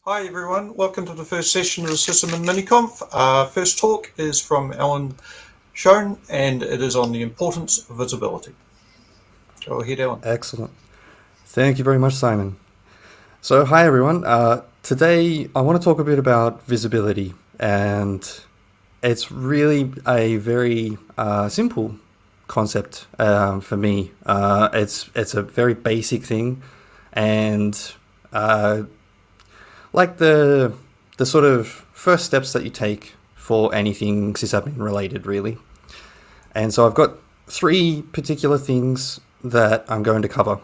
Hi everyone, welcome to the first session of the System and Miniconf. First talk is from Allan Shone and it is on the importance of visibility. Go ahead, Allan. Excellent. Thank you very much, Simon. So, hi everyone. Today, I want to talk a bit about visibility, and it's really a very simple concept for me. It's a very basic thing, and uh, like the sort of first steps that you take for anything sysadmin related, really. And so, I've got three particular things that I'm going to cover.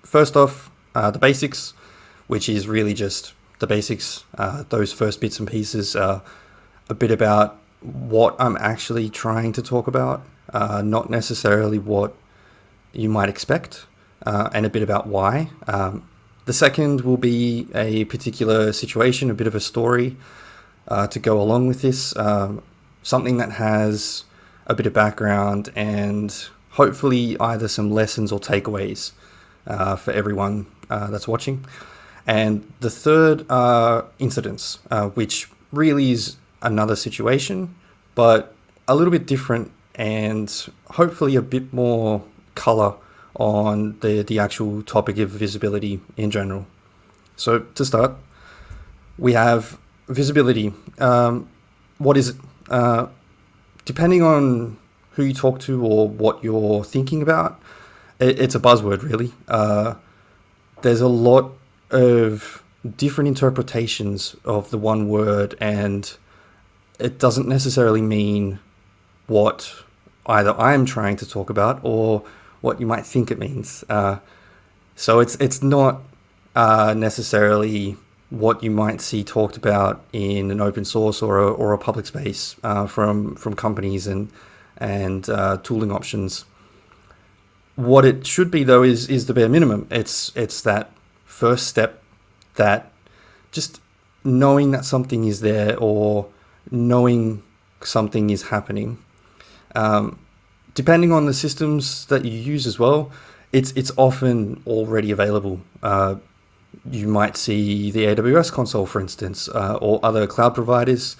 First off, the basics, which is really just the basics. Those first bits and pieces are a bit about what I'm actually trying to talk about, not necessarily what you might expect, and a bit about why. The second will be a particular situation, a bit of a story to go along with this, something that has a bit of background and hopefully either some lessons or takeaways for everyone that's watching. And the third are incidents, which really is another situation, but a little bit different and hopefully a bit more color on the actual topic of visibility in general. So to start, we have visibility. What is it? Depending on who you talk to or what you're thinking about, it's a buzzword, really. There's a lot of different interpretations of the one word, and it doesn't necessarily mean what either I'm trying to talk about or what you might think it means. So it's not necessarily what you might see talked about in an open source or a public space from companies and tooling options. What it should be, though, is the bare minimum. It's that first step, that just knowing that something is there or knowing something is happening. Depending on the systems that you use as well, it's often already available. You might see the AWS console, for instance, or other cloud providers.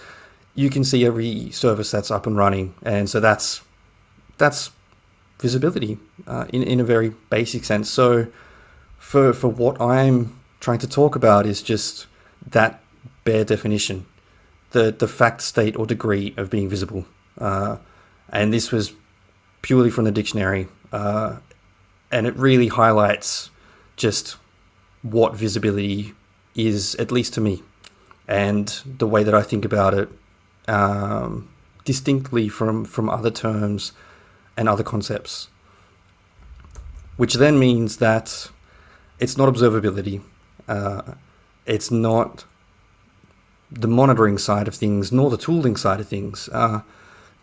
You can see every service that's up and running, and so that's visibility in a very basic sense. So for what I'm trying to talk about is just that bare definition, the fact, state, or degree of being visible. And this was purely from the dictionary, and it really highlights just what visibility is, at least to me, and the way that I think about it distinctly from other terms and other concepts, which then means that it's not observability, it's not the monitoring side of things, nor the tooling side of things.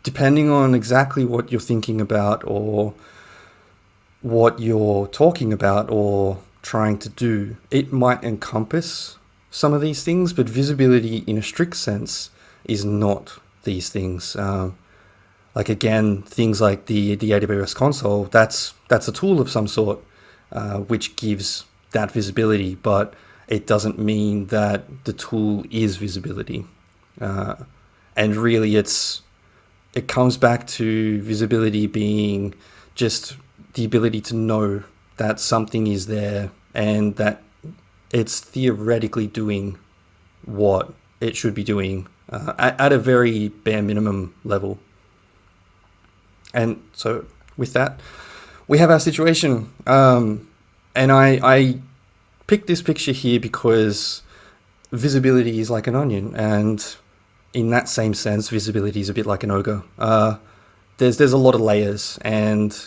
Depending on exactly what you're thinking about or what you're talking about or trying to do, it might encompass some of these things, but visibility in a strict sense is not these things. Like, again, things like the AWS console, that's a tool of some sort, which gives that visibility, but it doesn't mean that the tool is visibility. And really, it comes back to visibility being just the ability to know that something is there and that it's theoretically doing what it should be doing at a very bare minimum level. And so with that, we have our situation. And I picked this picture here because visibility is like an onion, and in that same sense, visibility is a bit like an ogre. There's a lot of layers, and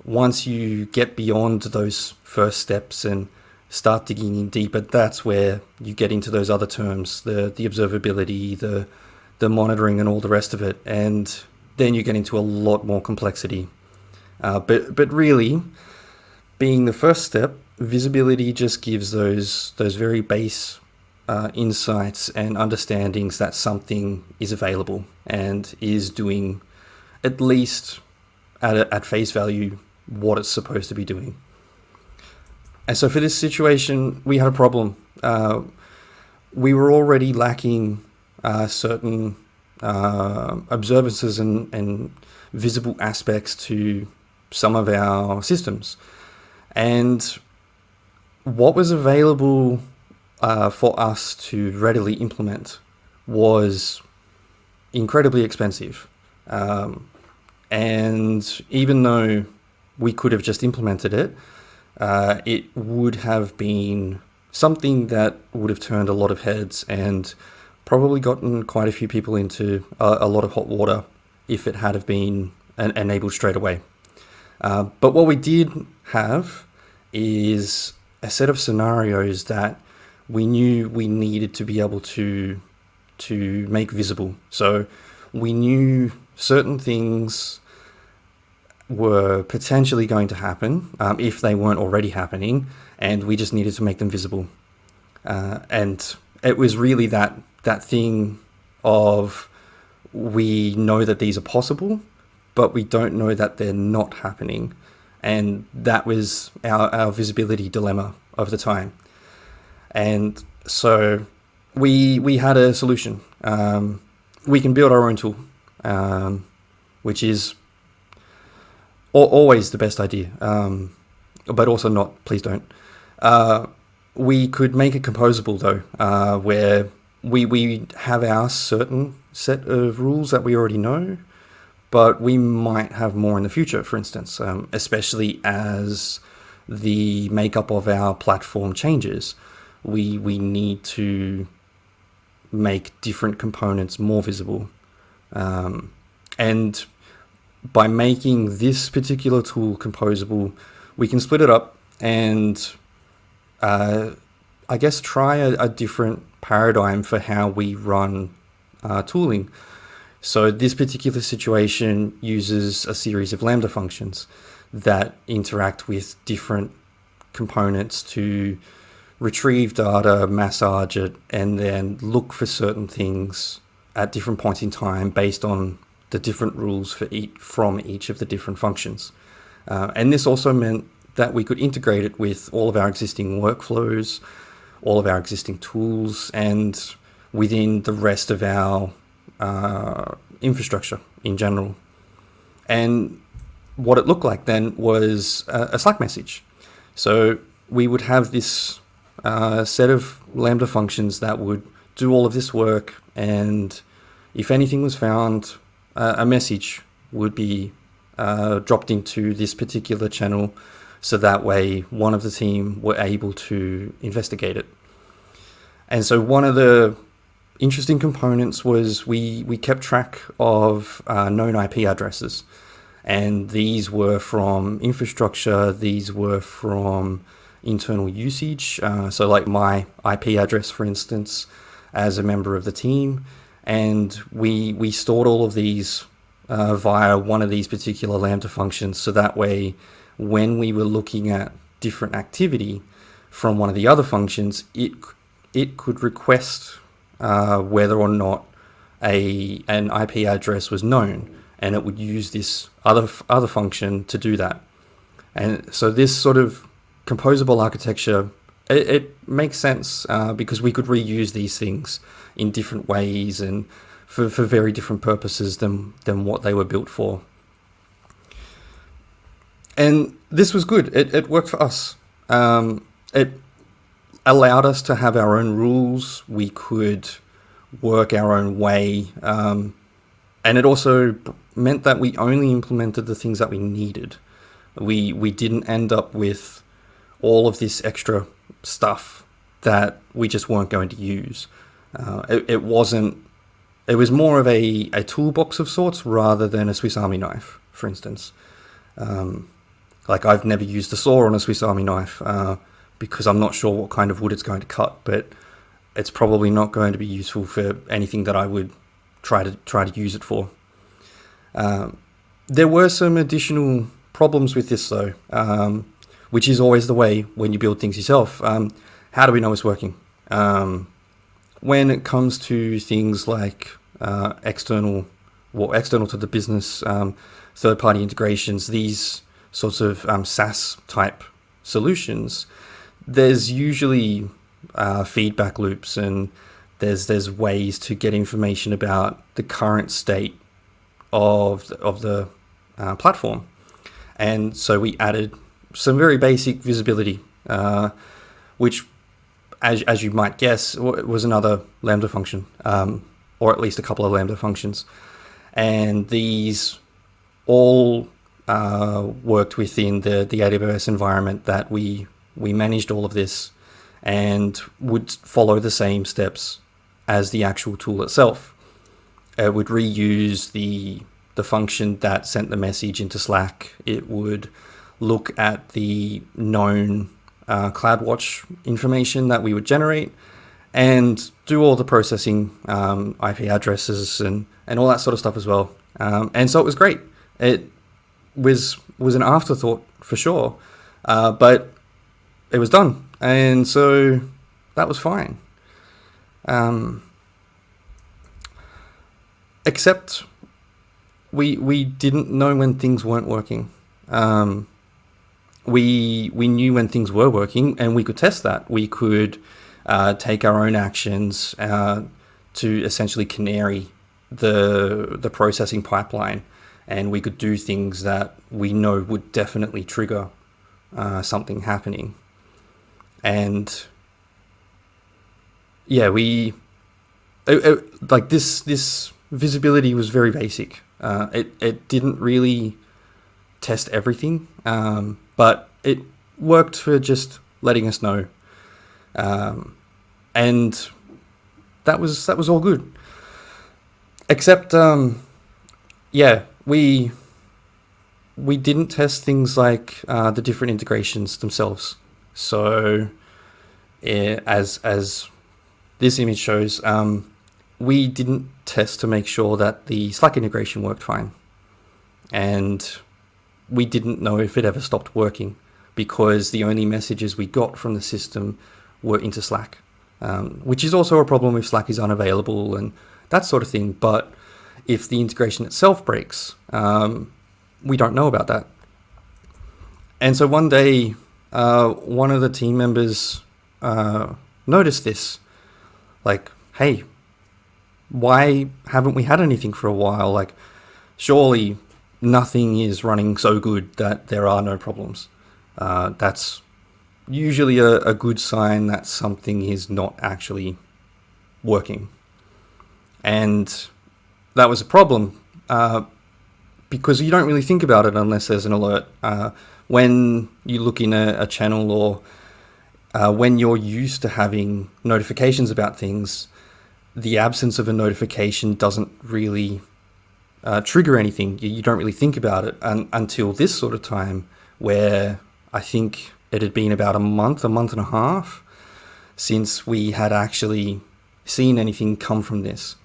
once you get beyond those first steps and start digging in deeper, that's where you get into those other terms, the observability, the monitoring, and all the rest of it, and then you get into a lot more complexity. But really, being the first step, visibility just gives those very base insights and understandings that something is available and is doing, at least at face value, what it's supposed to be doing. And so for this situation, we had a problem. we were already lacking certain observances and visible aspects to some of our systems. And what was available for us to readily implement was incredibly expensive. And even though we could have just implemented it, it would have been something that would have turned a lot of heads and probably gotten quite a few people into a lot of hot water if it had have been enabled straight away. But what we did have is a set of scenarios that we knew we needed to be able to make visible. So we knew certain things were potentially going to happen if they weren't already happening, and we just needed to make them visible. And it was really that thing of, we know that these are possible, but we don't know that they're not happening. And that was our visibility dilemma of the time. And so we had a solution. We can build our own tool, which is always the best idea, but also not, please don't. We could make it composable though, where we have our certain set of rules that we already know, but we might have more in the future, for instance, especially as the makeup of our platform changes. We need to make different components more visible. And by making this particular tool composable, we can split it up and I guess try a different paradigm for how we run tooling. So this particular situation uses a series of Lambda functions that interact with different components to retrieve data, massage it, and then look for certain things at different points in time based on the different rules from each of the different functions. And this also meant that we could integrate it with all of our existing workflows, all of our existing tools, and within the rest of our infrastructure in general. And what it looked like then was a Slack message. So we would have this set of Lambda functions that would do all of this work, and if anything was found, a message would be dropped into this particular channel, so that way one of the team were able to investigate it. And so one of the interesting components was we kept track of known IP addresses, and these were from infrastructure, these were from internal usage, so like my IP address, for instance, as a member of the team, and we stored all of these via one of these particular Lambda functions, so that way when we were looking at different activity from one of the other functions, it could request whether or not an IP address was known, and it would use this other function to do that. And so this sort of composable architecture, it makes sense because we could reuse these things in different ways and for very different purposes than what they were built for. And this was good. It worked for us. It allowed us to have our own rules. We could work our own way. And it also meant that we only implemented the things that we needed. We didn't end up with all of this extra stuff that we just weren't going to use. It was more of a toolbox of sorts rather than a Swiss Army knife, for instance. Like I've never used a saw on a Swiss Army knife because I'm not sure what kind of wood it's going to cut, but it's probably not going to be useful for anything that I would try to use it for. There were some additional problems with this though, which is always the way when you build things yourself. How do we know it's working? When it comes to things like external to the business, third-party integrations, these sorts of SaaS type solutions, there's usually feedback loops, and there's ways to get information about the current state of the platform. And so we added some very basic visibility, which, as you might guess, was another Lambda function, or at least a couple of Lambda functions. And these all worked within the AWS environment that we managed all of this, and would follow the same steps as the actual tool itself. It would reuse the function that sent the message into Slack. It would look at the known CloudWatch information that we would generate and do all the processing, IP addresses and all that sort of stuff as well. And so it was great. It was an afterthought for sure, but it was done. And so that was fine. Except we didn't know when things weren't working. We knew when things were working, and we could test that. We could take our own actions to essentially canary the processing pipeline, and we could do things that we know would definitely trigger something happening. And yeah, like this visibility was very basic. It didn't really test everything, but it worked for just letting us know, and that was all good. Except, yeah, we didn't test things like the different integrations themselves. So, as this image shows, we didn't test to make sure that the Slack integration worked fine, and we didn't know if it ever stopped working, because the only messages we got from the system were into Slack, which is also a problem if Slack is unavailable and that sort of thing. But if the integration itself breaks, we don't know about that. And so one day, one of the team members noticed this, like, hey, why haven't we had anything for a while? Like, surely nothing is running so good that there are no problems. That's usually a good sign that something is not actually working. And that was a problem, because you don't really think about it unless there's an alert. When you look in a channel, or when you're used to having notifications about things, the absence of a notification doesn't really trigger anything. You don't really think about it until this sort of time, where I think it had been about a month and a half since we had actually seen anything come from this.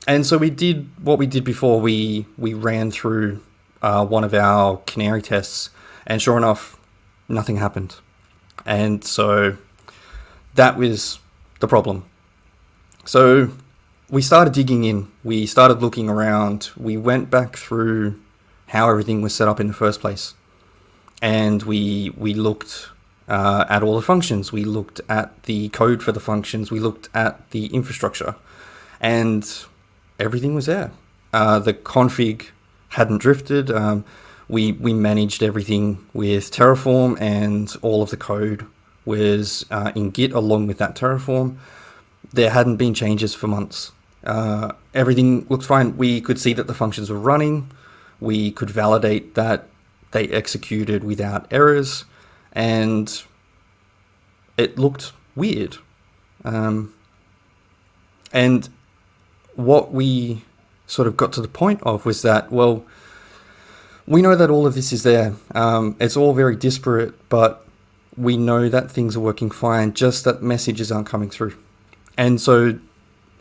And so we did what we did before. We ran through one of our canary tests, and sure enough, nothing happened. And so that was the problem. So we started digging in. We started looking around. We went back through how everything was set up in the first place. And we looked at all the functions. We looked at the code for the functions. We looked at the infrastructure. And everything was there. The config hadn't drifted. We managed everything with Terraform, and all of the code was in Git along with that Terraform. There hadn't been changes for months. Everything looked fine. We could see that the functions were running. We could validate that they executed without errors, and it looked weird. And what we sort of got to the point of was that, well, we know that all of this is there. It's all very disparate, but we know that things are working fine, just that messages aren't coming through. And so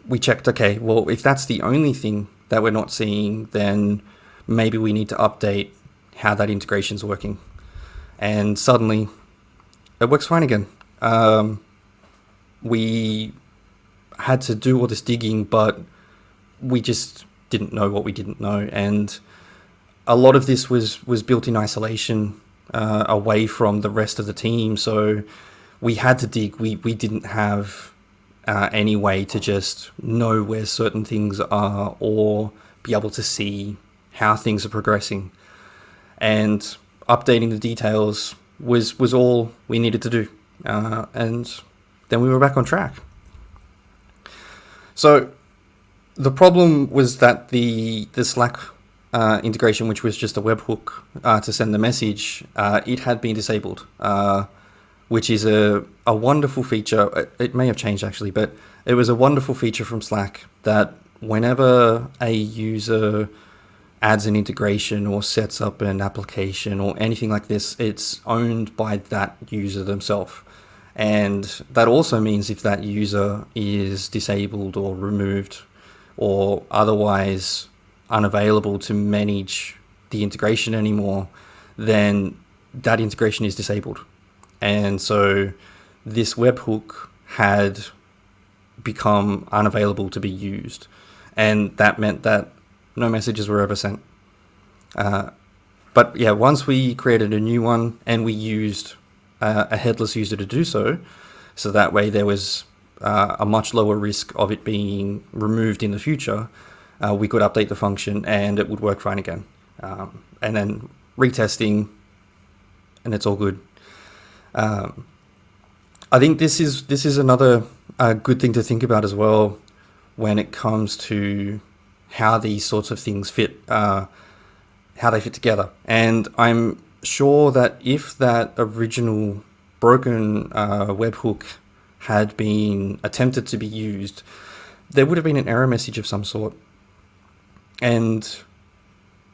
we checked, okay, well, if that's the only thing that we're not seeing, then maybe we need to update how that integration's working. And suddenly it works fine again. We had to do all this digging, but we just didn't know what we didn't know. And a lot of this was built in isolation, away from the rest of the team. So we had to dig. We didn't have any way to just know where certain things are or be able to see how things are progressing. And updating the details was all we needed to do. And then we were back on track. So the problem was that the Slack integration, which was just a webhook to send the message, it had been disabled, which is a wonderful feature. It may have changed actually, but it was a wonderful feature from Slack that whenever a user adds an integration or sets up an application or anything like this, it's owned by that user themselves. And that also means if that user is disabled or removed or otherwise unavailable to manage the integration anymore, then that integration is disabled. And so this webhook had become unavailable to be used. And that meant that no messages were ever sent. But yeah, once we created a new one and we used a headless user to do so that way there was a much lower risk of it being removed in the future, we could update the function and it would work fine again. And then retesting, and it's all good. I think this is another good thing to think about as well when it comes to how these sorts of things fit, how they fit together. And I'm sure that if that original broken webhook had been attempted to be used, there would have been an error message of some sort. And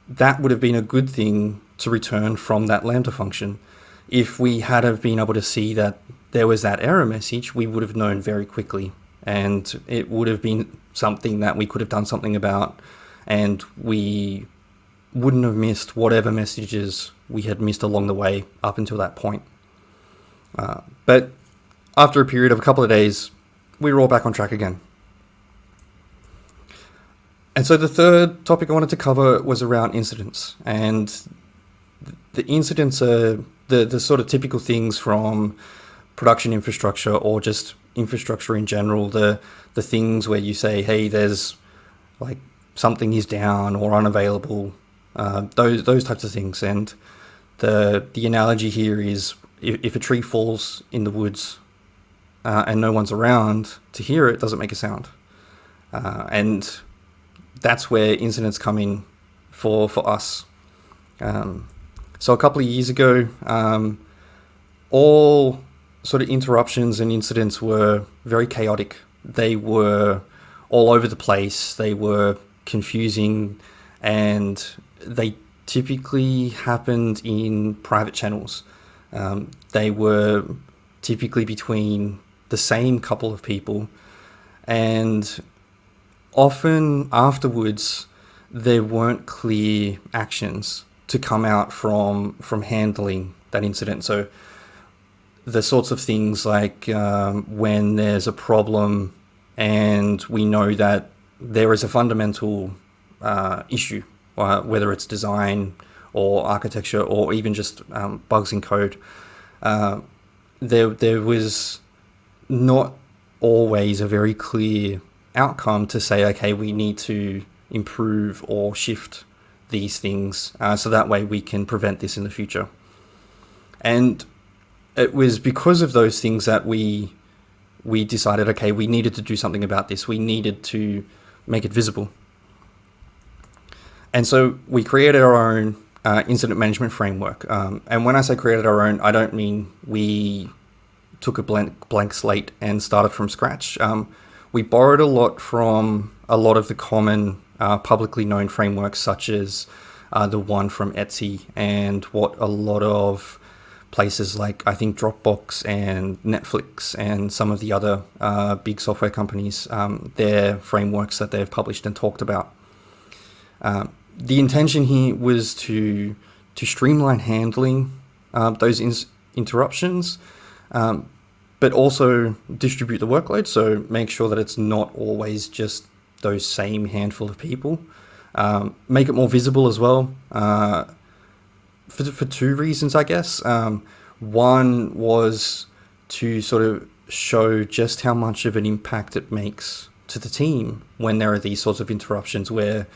that would have been a good thing to return from that Lambda function. If we had have been able to see that there was that error message, we would have known very quickly. And it would have been something that we could have done something about, and we wouldn't have missed whatever messages we had missed along the way up until that point. But after a period of a couple of days, we were all back on track again. And so the third topic I wanted to cover was around incidents. And the incidents are the sort of typical things from production infrastructure or just infrastructure in general, the things where you say, hey, there's like something is down or unavailable, those types of things. And the analogy here is if a tree falls in the woods and no one's around to hear it, doesn't make a sound. And that's where incidents come in for us. So a couple of years ago, all sort of interruptions and incidents were very chaotic. They were all over the place. They were confusing, and they typically happened in private channels. They were typically between the same couple of people, and often afterwards there weren't clear actions to come out from handling that incident. So the sorts of things like when there's a problem and we know that there is a fundamental issue, whether it's design or architecture or even just bugs in code, there was not always a very clear outcome to say, okay, we need to improve or shift these things so that way we can prevent this in the future. And it was because of those things that we decided, okay, we needed to do something about this. We needed to make it visible. And so we created our own incident management framework. And when I say created our own, I don't mean we took a blank slate and started from scratch. We borrowed a lot from a lot of the common publicly known frameworks, such as the one from Etsy and what a lot of places like, I think, Dropbox and Netflix and some of the other big software companies, their frameworks that they've published and talked about. The intention here was to streamline handling those interruptions, but also distribute the workload, so make sure that it's not always just those same handful of people. Make it more visible as well, for two reasons, I guess. One was to sort of show just how much of an impact it makes to the team when there are these sorts of interruptions where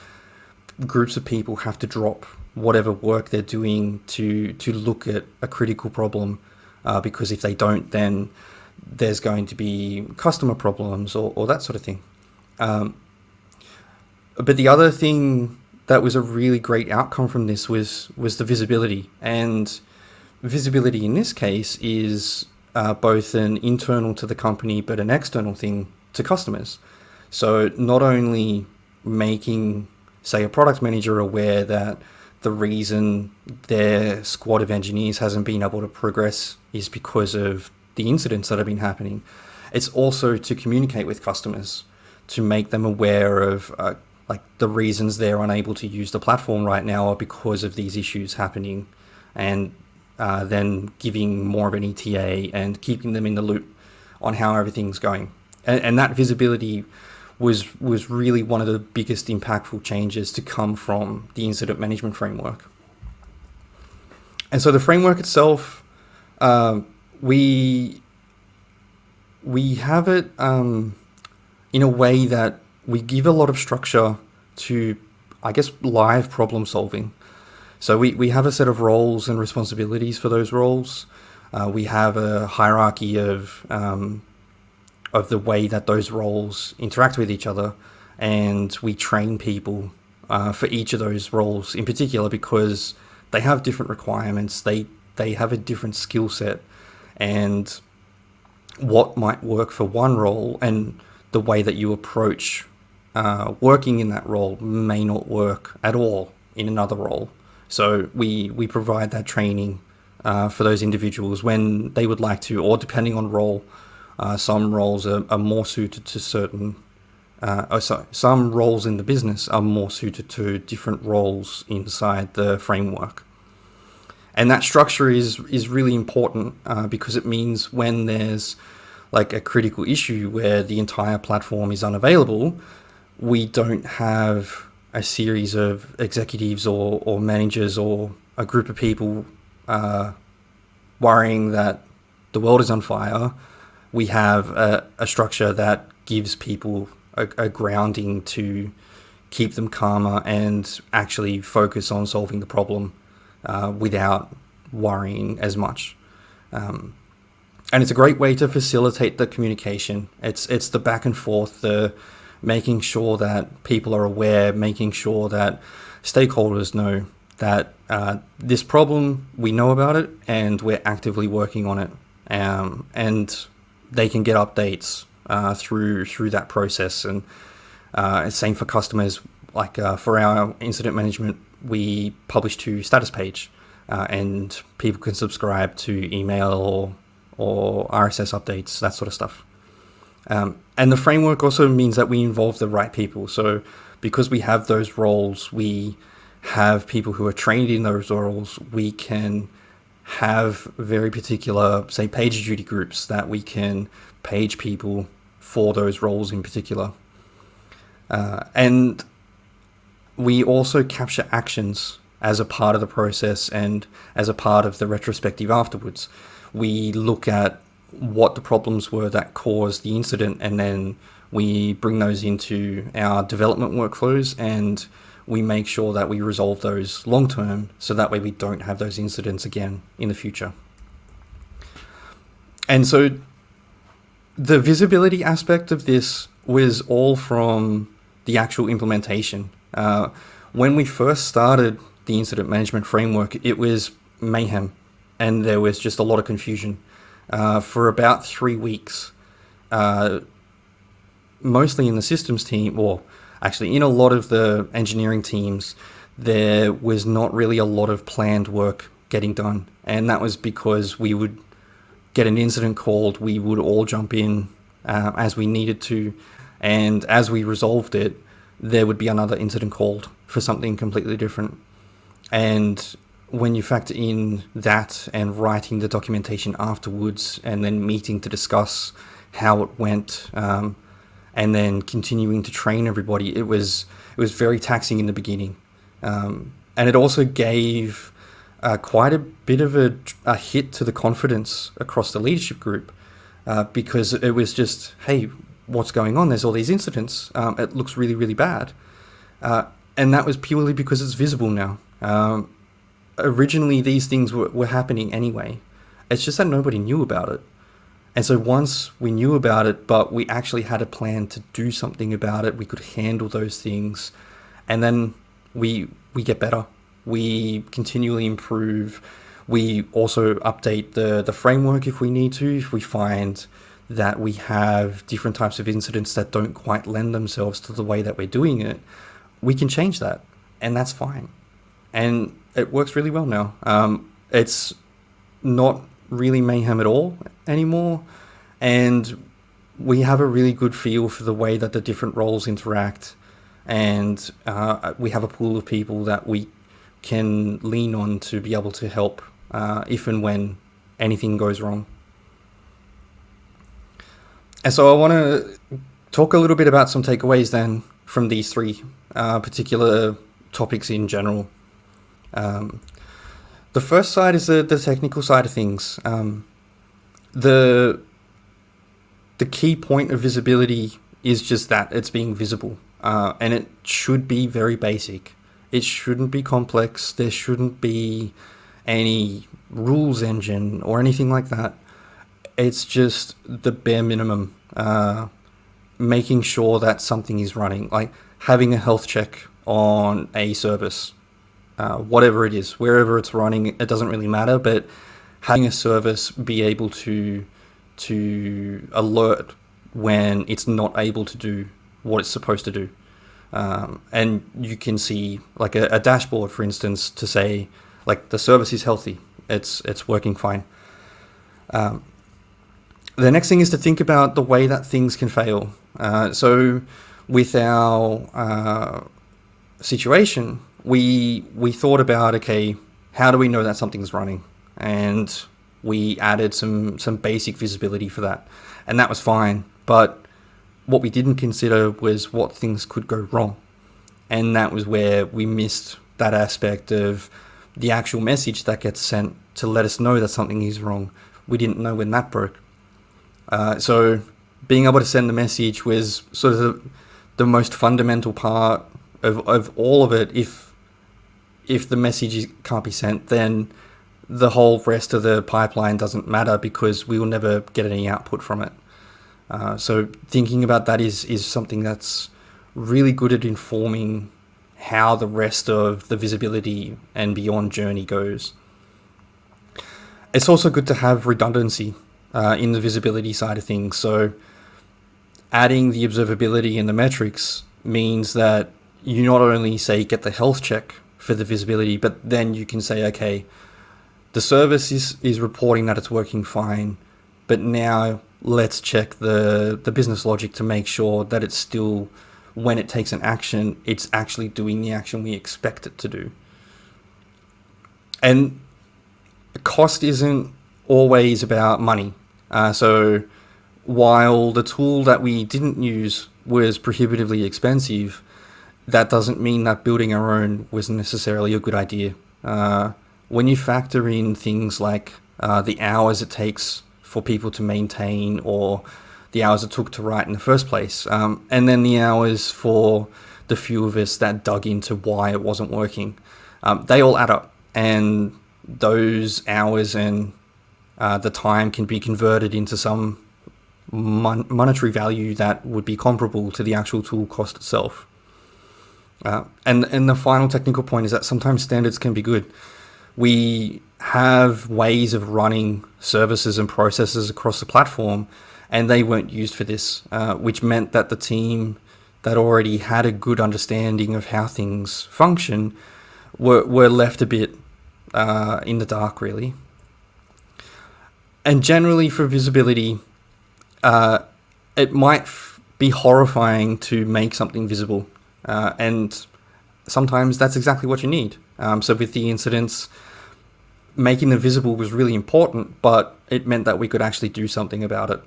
groups of people have to drop whatever work they're doing to look at a critical problem, because if they don't, then there's going to be customer problems or that sort of thing. But the other thing that was a really great outcome from this was the visibility. And visibility in this case is both an internal to the company but an external thing to customers. So not only making, say, a product manager aware that the reason their squad of engineers hasn't been able to progress is because of the incidents that have been happening, it's also to communicate with customers, to make them aware of like the reasons they're unable to use the platform right now are because of these issues happening, and then giving more of an ETA and keeping them in the loop on how everything's going. And that visibility was really one of the biggest impactful changes to come from the incident management framework. And so the framework itself, we have it in a way that we give a lot of structure to, I guess, live problem solving. So we have a set of roles and responsibilities for those roles. We have a hierarchy of the way that those roles interact with each other, and we train people for each of those roles in particular because they have different requirements. They have a different skill set, and what might work for one role and the way that you approach working in that role may not work at all in another role. So we provide that training for those individuals when they would like to, or depending on role. Some roles are more suited to certain, some roles in the business are more suited to different roles inside the framework. And that structure is really important because it means when there's like a critical issue where the entire platform is unavailable, we don't have a series of executives or managers or a group of people worrying that the world is on fire. We have a structure that gives people a grounding to keep them calmer and actually focus on solving the problem without worrying as much. And it's a great way to facilitate the communication. It's the back and forth, the making sure that people are aware, making sure that stakeholders know that this problem, we know about it and we're actively working on it. And they can get updates through that process. And same for customers. Like for our incident management, we publish to status page, and people can subscribe to email or RSS updates, that sort of stuff. And the framework also means that we involve the right people. So because we have those roles, we have people who are trained in those roles. We can have very particular, say, PagerDuty groups that we can page people for those roles in particular. And we also capture actions as a part of the process and as a part of the retrospective afterwards. We look at what the problems were that caused the incident, and then we bring those into our development workflows, and we make sure that we resolve those long term so that way we don't have those incidents again in the future. And so the visibility aspect of this was all from the actual implementation. When we first started the incident management framework, it was mayhem, and there was just a lot of confusion. For about 3 weeks, mostly in the systems team, or actually in a lot of the engineering teams, there was not really a lot of planned work getting done. And that was because we would get an incident called, we would all jump in as we needed to, and as we resolved it, there would be another incident called for something completely different. And when you factor in that and writing the documentation afterwards and then meeting to discuss how it went, and then continuing to train everybody, it was very taxing in the beginning. And it also gave quite a bit of a hit to the confidence across the leadership group, because it was just, hey, what's going on? There's all these incidents. It looks really, really bad. And that was purely because it's visible now. Originally, these things were happening anyway. It's just that nobody knew about it. And so once we knew about it, but we actually had a plan to do something about it, we could handle those things. And then we get better. We continually improve. We also update the framework if we need to. If we find that we have different types of incidents that don't quite lend themselves to the way that we're doing it, we can change that. And that's fine. And it works really well now. It's not really Mayhem at all anymore. And we have a really good feel for the way that the different roles interact. And we have a pool of people that we can lean on to be able to help if and when anything goes wrong. And so I want to talk a little bit about some takeaways then from these three particular topics in general. The first side is the technical side of things. The key point of visibility is just that it's being visible, and it should be very basic. It shouldn't be complex. There shouldn't be any rules engine or anything like that. It's just the bare minimum, making sure that something is running, like having a health check on a service, whatever it is, wherever it's running, it doesn't really matter, but having a service be able to alert when it's not able to do what it's supposed to do. And you can see like a dashboard, for instance, to say like the service is healthy, it's working fine. The next thing is to think about the way that things can fail. So with our situation, we thought about, okay, how do we know that something's running? And we added some basic visibility for that. And that was fine. But what we didn't consider was what things could go wrong. And that was where we missed that aspect of the actual message that gets sent to let us know that something is wrong. We didn't know when that broke. So being able to send the message was sort of the most fundamental part of all of it. If the message can't be sent, then the whole rest of the pipeline doesn't matter because we will never get any output from it. So thinking about that is something that's really good at informing how the rest of the visibility and beyond journey goes. It's also good to have redundancy in the visibility side of things. So adding the observability and the metrics means that you not only say get the health check for the visibility, but then you can say, okay, the service is reporting that it's working fine, but now let's check the business logic to make sure that it's still, when it takes an action, it's actually doing the action we expect it to do. And cost isn't always about money. So while the tool that we didn't use was prohibitively expensive, that doesn't mean that building our own was necessarily a good idea. When you factor in things like the hours it takes for people to maintain, or the hours it took to write in the first place, and then the hours for the few of us that dug into why it wasn't working, they all add up, and those hours and the time can be converted into some monetary value that would be comparable to the actual tool cost itself. And the final technical point is that sometimes standards can be good. We have ways of running services and processes across the platform, and they weren't used for this, which meant that the team that already had a good understanding of how things function were left a bit in the dark, really. And generally for visibility, it might be horrifying to make something visible. And sometimes that's exactly what you need. So with the incidents, making them visible was really important, but it meant that we could actually do something about it.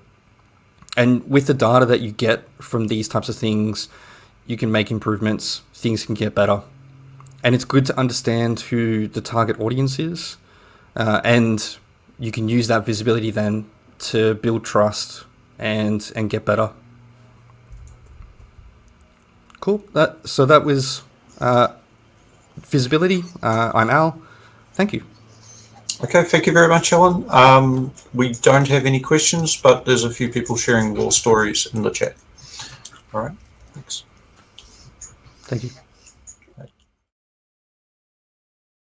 And with the data that you get from these types of things, you can make improvements, things can get better. And it's good to understand who the target audience is. And you can use that visibility then to build trust and get better. Cool. So that was visibility. I'm Al. Thank you. Okay, thank you very much, Alan. We don't have any questions, but there's a few people sharing war stories in the chat. All right, thanks. Thank you.